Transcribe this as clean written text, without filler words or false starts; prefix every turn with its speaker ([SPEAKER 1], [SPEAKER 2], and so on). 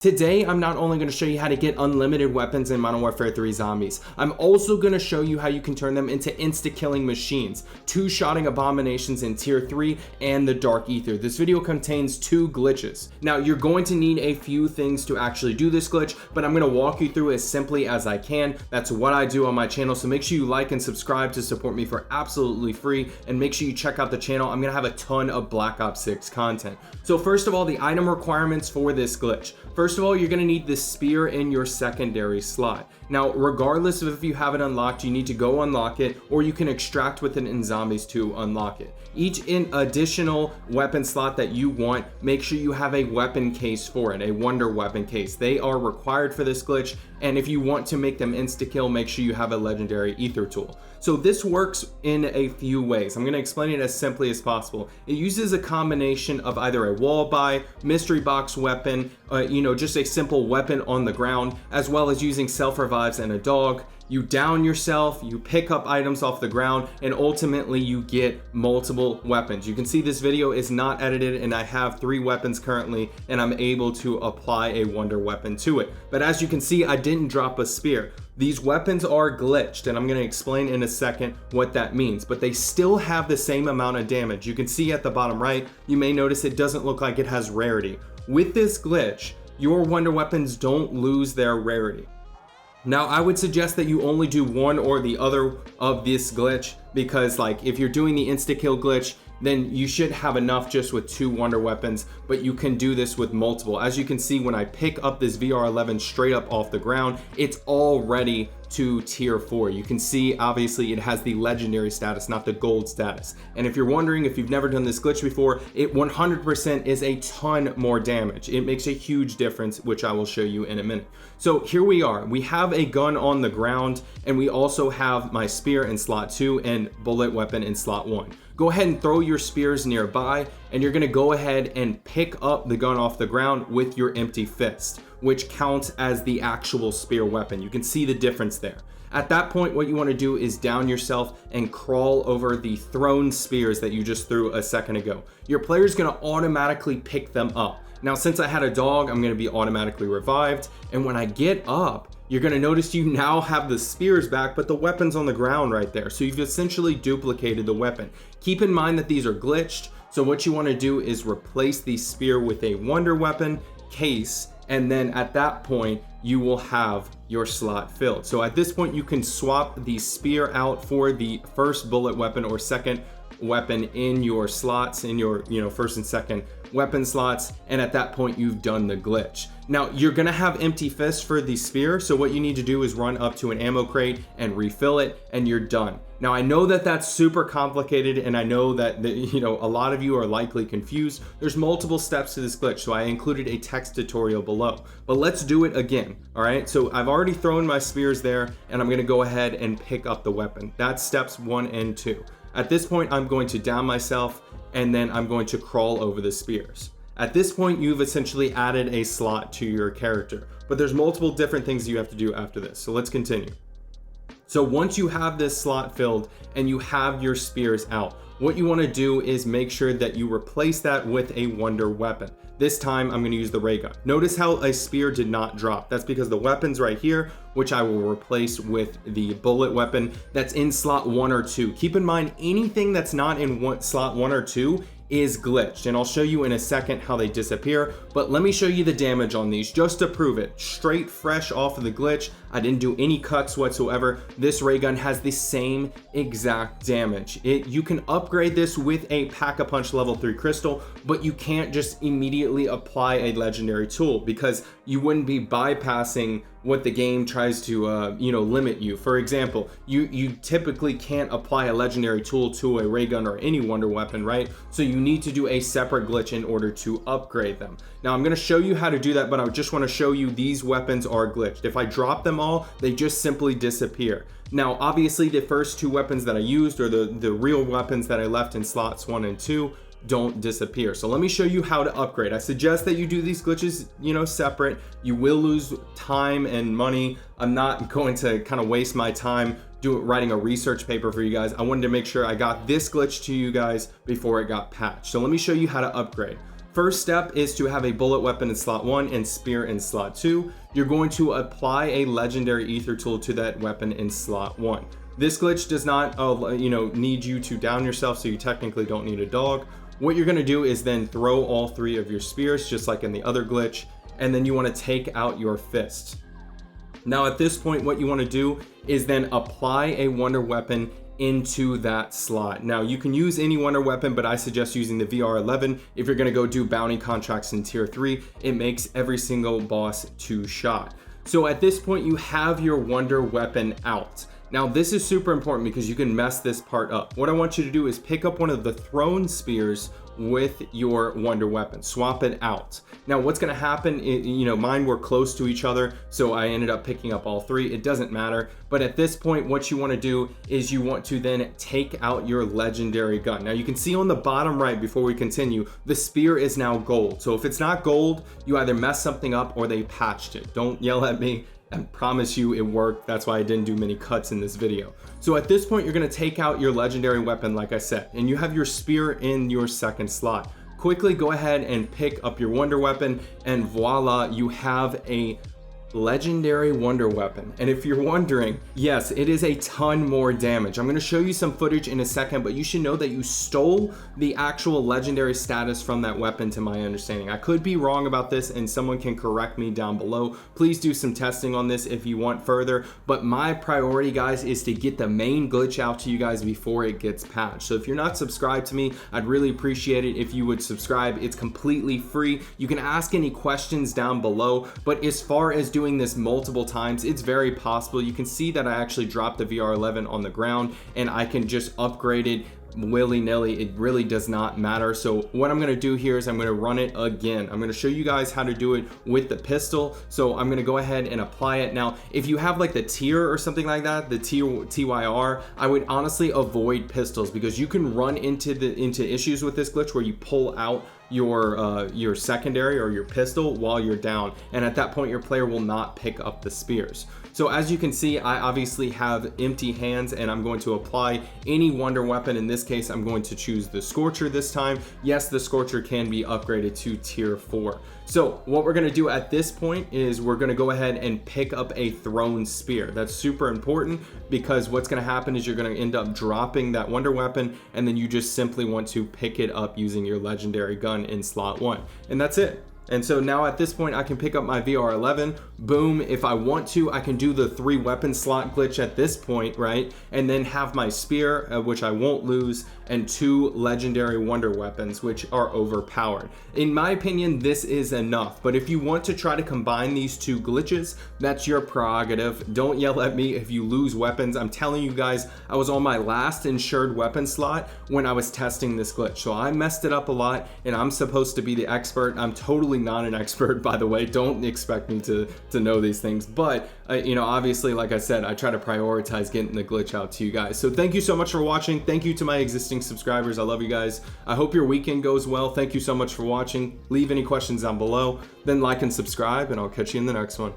[SPEAKER 1] Today, I'm not only going to show you how to get unlimited weapons in Modern Warfare 3 Zombies, I'm also going to show you how you can turn them into insta-killing machines, two-shotting abominations in Tier 3 and the Dark Ether. This video contains two glitches. Now, you're going to need a few things to actually do this glitch, but I'm going to walk you through as simply as I can. That's what I do on my channel, so make sure you like and subscribe to support me for absolutely free, and make sure you check out the channel. I'm going to have a ton of Black Ops 6 content. So first of all, the item requirements for this glitch. First of all, you're going to need the spear in your secondary slot. Now, regardless of if you have it unlocked, you need to go unlock it, or you can extract with it in Zombies to unlock it. Each additional weapon slot that you want, make sure you have a weapon case for it, a wonder weapon case. They are required for this glitch, and if you want to make them insta-kill, make sure you have a legendary ether tool. So this works in a few ways. I'm going to explain it as simply as possible. It uses a combination of either a wall buy, mystery box weapon, just a simple weapon on the ground, as well as using self-revives and a dog. You down yourself, you pick up items off the ground, and ultimately you get multiple weapons. You can see this video is not edited, and I have 3 weapons currently, and I'm able to apply a wonder weapon to it. But as you can see, I didn't drop a spear. These weapons are glitched, and I'm going to explain in a second what that means, but they still have the same amount of damage. You can see at the bottom right, you may notice it doesn't look like it has rarity. With this glitch, your wonder weapons don't lose their rarity. Now, I would suggest that you only do one or the other of this glitch, because if you're doing the insta-kill glitch, then you should have enough just with 2 wonder weapons, but you can do this with multiple. As you can see, when I pick up this VR11 straight up off the ground, it's already to Tier 4. You can see, obviously, it has the legendary status, not the gold status. And if you're wondering, if you've never done this glitch before, it 100% is a ton more damage. It makes a huge difference, which I will show you in a minute. So here we are. We have a gun on the ground, and we also have my spear in slot 2 and bullet weapon in slot 1. Go ahead and throw your spears nearby, and you're gonna go ahead and pick up the gun off the ground with your empty fist, which counts as the actual spear weapon. You can see the difference there. At that point, what you want to do is down yourself and crawl over the thrown spears that you just threw a second ago. Your player is going to automatically pick them up. Now, since I had a dog, I'm going to be automatically revived. And when I get up, you're going to notice you now have the spears back, but the weapon's on the ground right there. So you've essentially duplicated the weapon. Keep in mind that these are glitched. So what you want to do is replace the spear with a wonder weapon case, and then at that point you will have your slot filled. So at this point you can swap the spear out for the first bullet weapon or second weapon in your slots, in your first and second weapon slots, and at that point you've done the glitch. Now, you're gonna have empty fists for the spear, so what you need to do is run up to an ammo crate and refill it, and you're done. Now, I know that that's super complicated, and I know that a lot of you are likely confused. There's multiple steps to this glitch, so I included a text tutorial below. But let's do it again, all right? So I've already thrown my spears there, and I'm gonna go ahead and pick up the weapon. That's steps 1 and 2. At this point, I'm going to down myself, and then I'm going to crawl over the spears. At this point, you've essentially added a slot to your character, but there's multiple different things you have to do after this. So let's continue. So once you have this slot filled and you have your spears out, what you want to do is make sure that you replace that with a wonder weapon. This time I'm going to use the ray gun. Notice how a spear did not drop. That's because the weapon's right here, which I will replace with the bullet weapon that's in slot 1 or 2. Keep in mind, anything that's not in slot 1 or 2 is glitched, and I'll show you in a second how they disappear, but let me show you the damage on these just to prove it. Straight fresh off of the glitch, I didn't do any cuts whatsoever. This ray gun has the same exact damage. You can upgrade this with a Pack-a-Punch level 3 crystal, but you can't just immediately apply a legendary tool, because you wouldn't be bypassing what the game tries to limit you. For example, you typically can't apply a legendary tool to a ray gun or any wonder weapon, right? So you need to do a separate glitch in order to upgrade them. Now, I'm going to show you how to do that, but I just want to show you these weapons are glitched. If I drop them all, they just simply disappear. Now, obviously, the first 2 weapons that I used, or the real weapons that I left in slots 1 and 2, don't disappear. So let me show you how to upgrade. I suggest that you do these glitches, separate. You will lose time and money. I'm not going to kind of waste my time writing a research paper for you guys. I wanted to make sure I got this glitch to you guys before it got patched. So let me show you how to upgrade. First step is to have a bullet weapon in slot 1 and spear in slot 2. You're going to apply a legendary ether tool to that weapon in slot 1. This glitch does not need you to down yourself, so you technically don't need a dog. What you're going to do is then throw all 3 of your spears, just like in the other glitch, and then you want to take out your fist. Now at this point, what you want to do is then apply a wonder weapon into that slot. Now you can use any wonder weapon, but I suggest using the VR11 if you're going to go do bounty contracts in tier 3. It makes every single boss 2 shot. So at this point, you have your wonder weapon out. Now this is super important because you can mess this part up. What I want you to do is pick up one of the thrown spears with your wonder weapon, swap it out. Now what's going to happen is, mine were close to each other, so I ended up picking up all 3. It doesn't matter, but at this point what you want to do is you want to then take out your legendary gun. Now you can see on the bottom right, before we continue, the spear is now gold. So if it's not gold, you either messed something up or they patched it. Don't yell at me. I promise you it worked. That's why I didn't do many cuts in this video. So at this point, you're going to take out your legendary weapon, like I said, and you have your spear in your second slot. Quickly go ahead and pick up your wonder weapon, and voila, you have a legendary wonder weapon. And if you're wondering, yes, it is a ton more damage. I'm going to show you some footage in a second, but you should know that you stole the actual legendary status from that weapon, to my understanding. I could be wrong about this and someone can correct me down below. Please do some testing on this if you want further, but my priority, guys, is to get the main glitch out to you guys before it gets patched. So if you're not subscribed to me, I'd really appreciate it if you would subscribe. It's completely free. You can ask any questions down below, but as far as doing this multiple times, it's very possible. You can see that I actually dropped the VR11 on the ground and I can just upgrade it willy-nilly. It really does not matter. So what I'm going to do here is I'm going to run it again. I'm going to show you guys how to do it with the pistol. So I'm going to go ahead and apply it. Now if you have like the tier or something like that, the TYR, I would honestly avoid pistols because you can run into issues with this glitch where you pull out your secondary or your pistol while you're down, and at that point your player will not pick up the spears. So as you can see, I obviously have empty hands and I'm going to apply any wonder weapon. In this case, I'm going to choose the Scorcher this time. Yes, the Scorcher can be upgraded to tier 4. So what we're going to do at this point is we're going to go ahead and pick up a thrown spear. That's super important because what's going to happen is you're going to end up dropping that wonder weapon, and then you just simply want to pick it up using your legendary gun in slot 1, and that's it. And so now at this point I can pick up my VR11, boom. If I want to, I can do the 3 weapon slot glitch at this point, right? And then have my spear, which I won't lose, and 2 legendary wonder weapons, which are overpowered. In my opinion, this is enough, but if you want to try to combine these 2 glitches, that's your prerogative. Don't yell at me if you lose weapons. I'm telling you guys, I was on my last insured weapon slot when I was testing this glitch. So I messed it up a lot, and I'm supposed to be the expert. I'm totally not an expert, by the way. Don't expect me to know these things, but obviously, like I said, I try to prioritize getting the glitch out to you guys. So thank you so much for watching. Thank you to my existing subscribers. I love you guys. I hope your weekend goes well. Thank you so much for watching. Leave any questions down below, then like and subscribe, and I'll catch you in the next one.